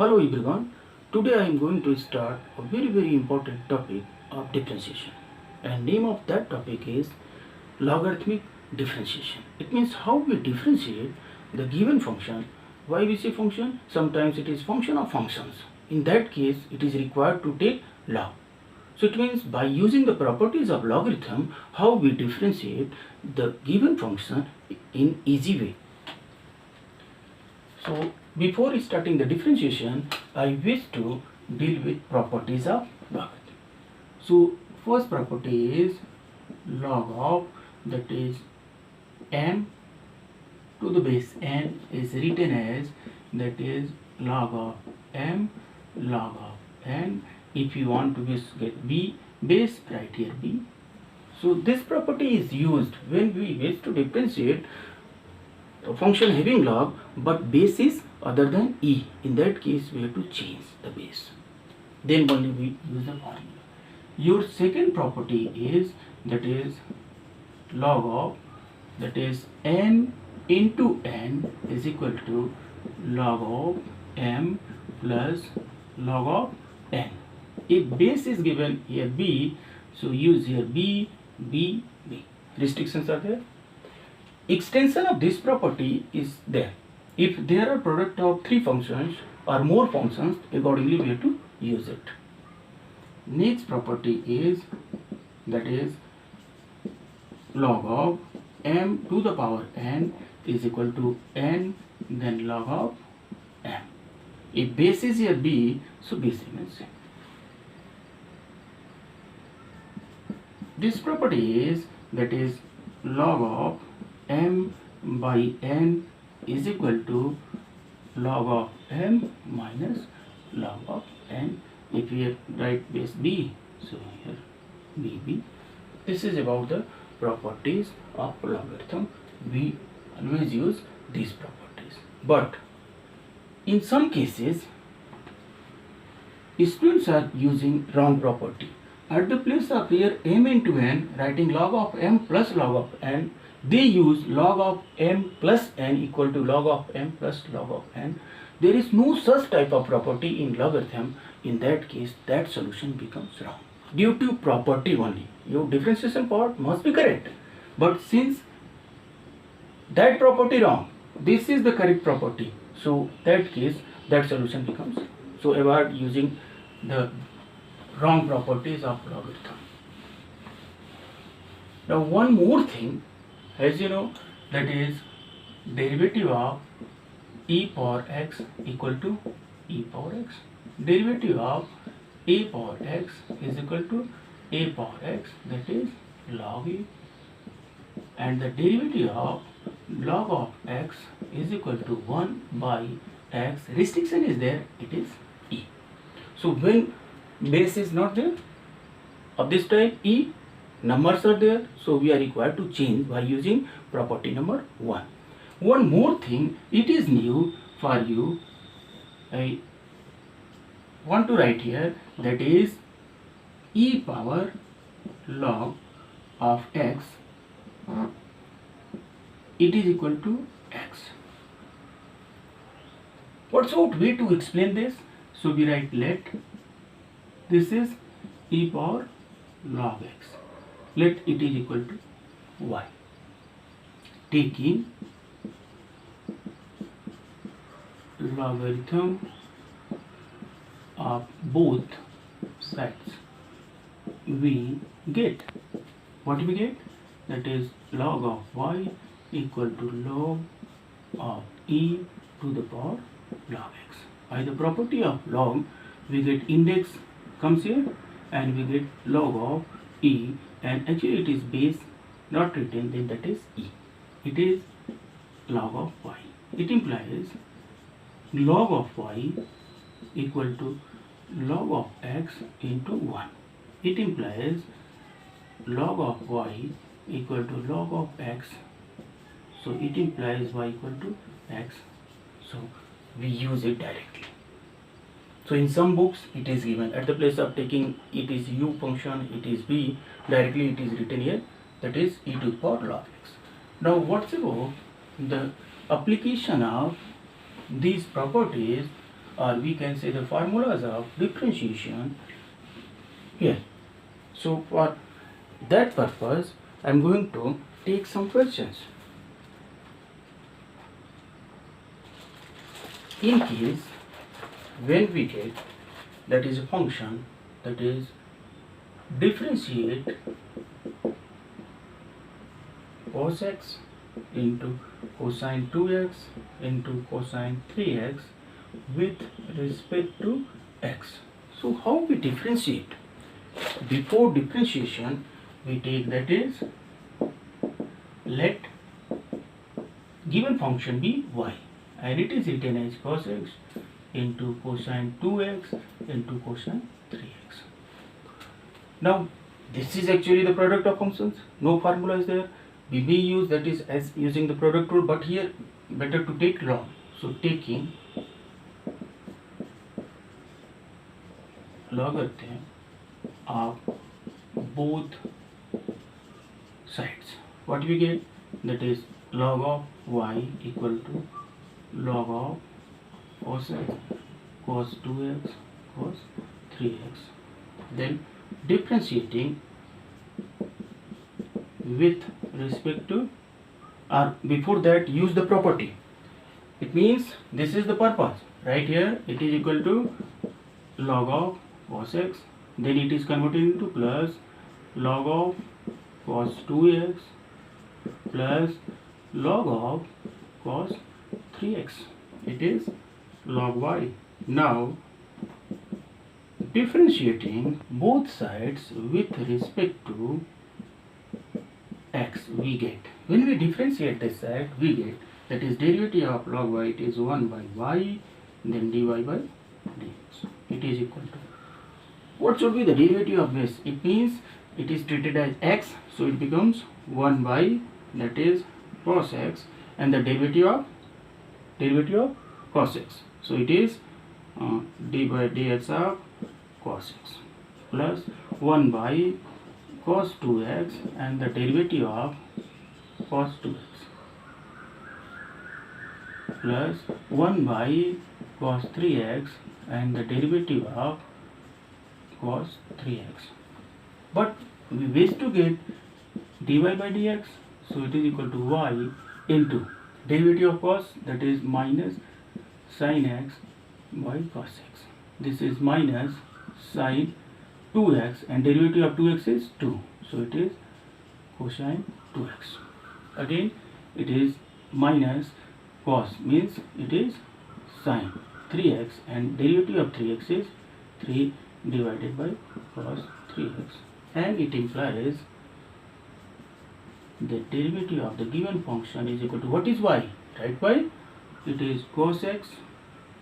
Hello everyone. Today I am going to start a very important topic of differentiation. And name of that topic is logarithmic differentiation. It means how we differentiate the given function. Why we say function? Sometimes it is function of functions. In that case, it is required to take log. So it means by using the properties of logarithm, how we differentiate the given function in easy way. So before starting the differentiation, I wish to deal with properties of logarithm. So first property is log of, that is m to the base n is written as, that is log of m log of n. If you want to get b base, write here b. So this property is used when we wish to differentiate a function having log but base is other than e. In that case we have to change the base, then only we use the formula. Your second property is, that is log of, that is n into n is equal to log of m plus log of n. If base is given here b, so use here b, b, b. Restrictions are there. Extension of this property is there. If there are product of three functions or more functions, accordingly we have to use it. Next property is, that is log of m to the power n is equal to n then log of m. If base is here b, so base remains same. This property is, that is log of m by n is equal to log of m minus log of n. If we write base b, so here bb. This is about the properties of logarithm. We always use these properties. But in some cases, students are using wrong property. At the place of here m into n, writing log of m plus log of n, they use log of m plus n equal to log of m plus log of n. There is no such type of property in logarithm. In that case, that solution becomes wrong. Due to property only, your differentiation part must be correct. But since that property wrong, this is the correct property. So that case, that solution becomes. So avoid using the wrong properties of logarithm. Now one more thing, as you know, that is derivative of e power x equal to e power x. Derivative of a power x is equal to a power x, that is log e. And the derivative of log of x is equal to 1 by x. Restriction is there, it is e. So when base is not there of this type e, numbers are there, so we are required to change by using property number 1. One more thing, it is new for you. I want to write here, that is e power log of x, it is equal to x. What's out way to explain this? So we write let, this is e power log x, let it is equal to y. Taking logarithm of both sides, we get, what we get? That is log of y equal to log of e to the power log x. By the property of log, we get index comes here and we get log of e, and actually it is base not written, then that is e. It is log of y. It implies log of y equal to log of x into 1. It implies log of y equal to log of x. So it implies y equal to x. So we use it directly. So in some books it is given at the place of taking it is u function, it is b, directly it is written here, that is e to the power log x. Now what's about the application of these properties or we can say the formulas of differentiation here. So for that purpose, I am going to take some questions. In case when we get that is a function that is differentiate cos x into cosine 2x into cosine 3x with respect to x. So how we differentiate? Before differentiation we take that is, let given function be y and it is written as cos x into cosine 2x into cosine 3x. Now this is actually the product of functions, no formula is there. We may use that is as using the product rule, but here better to take log. So taking logarithm of both sides, what we get, that is log of y equal to log of cos x cos 2x cos 3x. Then differentiating with respect to, or before that use the property. It means this is the purpose. Right here it is equal to log of cos x, then it is converted into plus log of cos 2x plus log of cos 3x. It is log y. Now differentiating both sides with respect to x, we get, when we differentiate this side, we get that is derivative of log y, it is 1 by y, then dy by dx. It is equal to, what should be the derivative of this? It means it is treated as x, so it becomes 1 by, that is cos x, and the derivative of cos x, so it is d by dx of cos x plus 1 by cos 2x and the derivative of cos 2x plus 1 by cos 3x and the derivative of cos 3x. But we wish to get dy by dx, so it is equal to y into derivative of cos, that is minus sin x by cos x. This is minus sin 2x and derivative of 2x is 2, so it is cosine 2x. Again it is minus cos, means it is sin 3x and derivative of 3x is 3 divided by cos 3x, and it implies the derivative of the given function is equal to, what is y? Right, y, it is cos x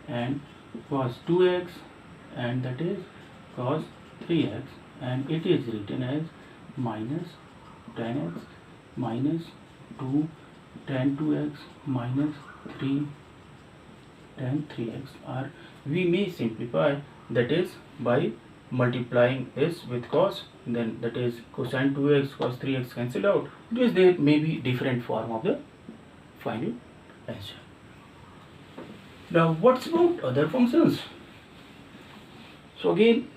and cos 2x and that is cos 3x, and it is written as minus tan x minus 2 tan 2x minus 3 tan 3x, or we may simplify, that is by multiplying this with cos, then that is cosine 2x cos 3x cancelled out, because there may be different form of the final answer. Now what's about other functions? So again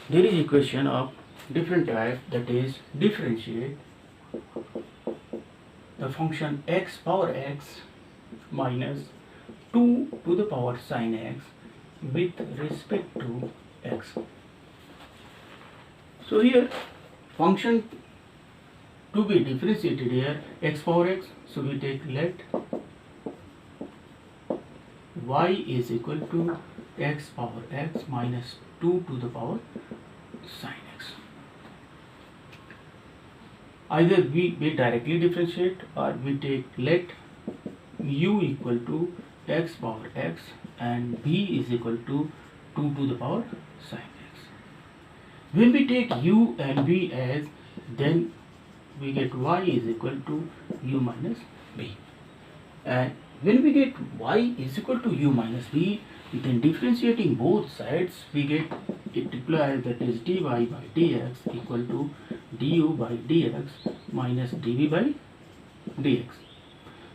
there is equation of different type, that is differentiate the function x power x minus 2 to the power sin x with respect to x. So here function to be differentiated here, x power x, so we take let y is equal to x power x minus 2 to the power sin x. Either we directly differentiate or we take let u equal to x power x and b is equal to 2 to the power sin x. When we take u and b as, then we get y is equal to u minus b, and when we get y is equal to u minus b, then differentiating both sides we get, it implies that is dy by dx equal to du by dx minus dv by dx.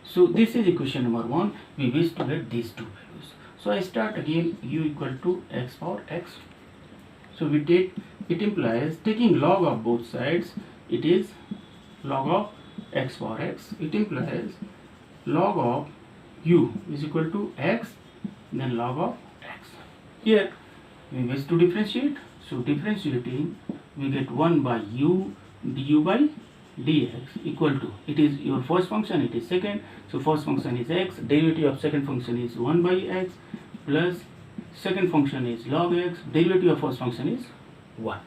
So this is equation number 1. We wish to get these two values. So I start again u equal to x power x. So we take, it implies taking log of both sides, it is log of x power x. It implies log of u is equal to x, then log of x. Here we wish to differentiate, so differentiating we get 1 by u du by dx equal to, it is your first function, it is second, so first function is x, derivative of second function is 1 by x, plus second function is log x, derivative of first function is 1.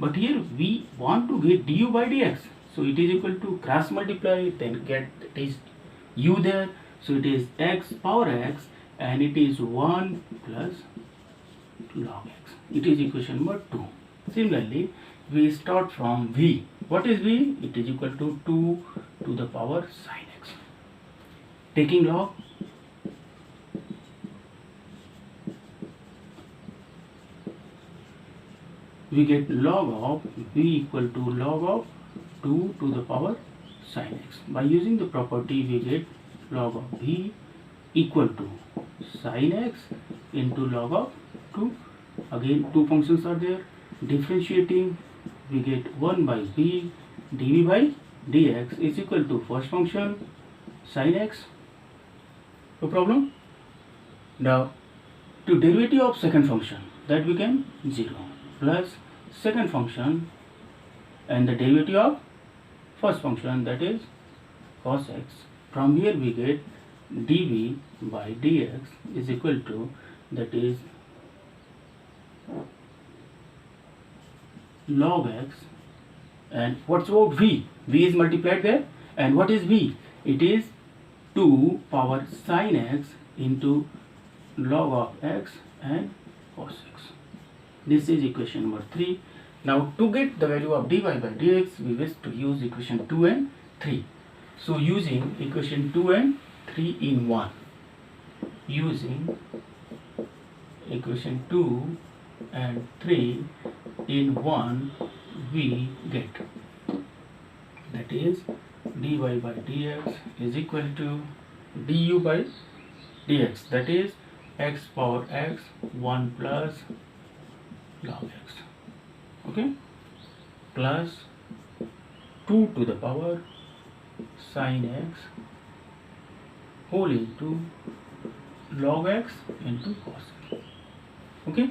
But here we want to get du by dx, so it is equal to cross multiply, then get it is u there, so it is x power x, and it is 1 plus log x. It is equation number 2. Similarly, we start from v. What is v? It is equal to 2 to the power sin x. Taking log, we get log of v equal to log of 2 to the power sin x. By using the property, we get log of v equal to sin x into log of 2. Again, two functions are there. Differentiating, we get 1 by v dv by dx is equal to first function sin x. No problem. Now, to derivative of second function, that became 0, plus second function and the derivative of first function, that is cos x. From here we get dv by dx is equal to, that is log x, and what's about v? V is multiplied there, and what is v? It is 2 power sin x into log of x and cos x. This is equation number 3. Now to get the value of dy by dx, we wish to use equation 2 and 3. So using equation 2 and 3 in 1, using equation 2 and 3 in 1, we get, that is dy by dx is equal to du by dx, that is x power x 1 plus log x, okay, plus 2 to the power sin x whole into log x into cos x, okay.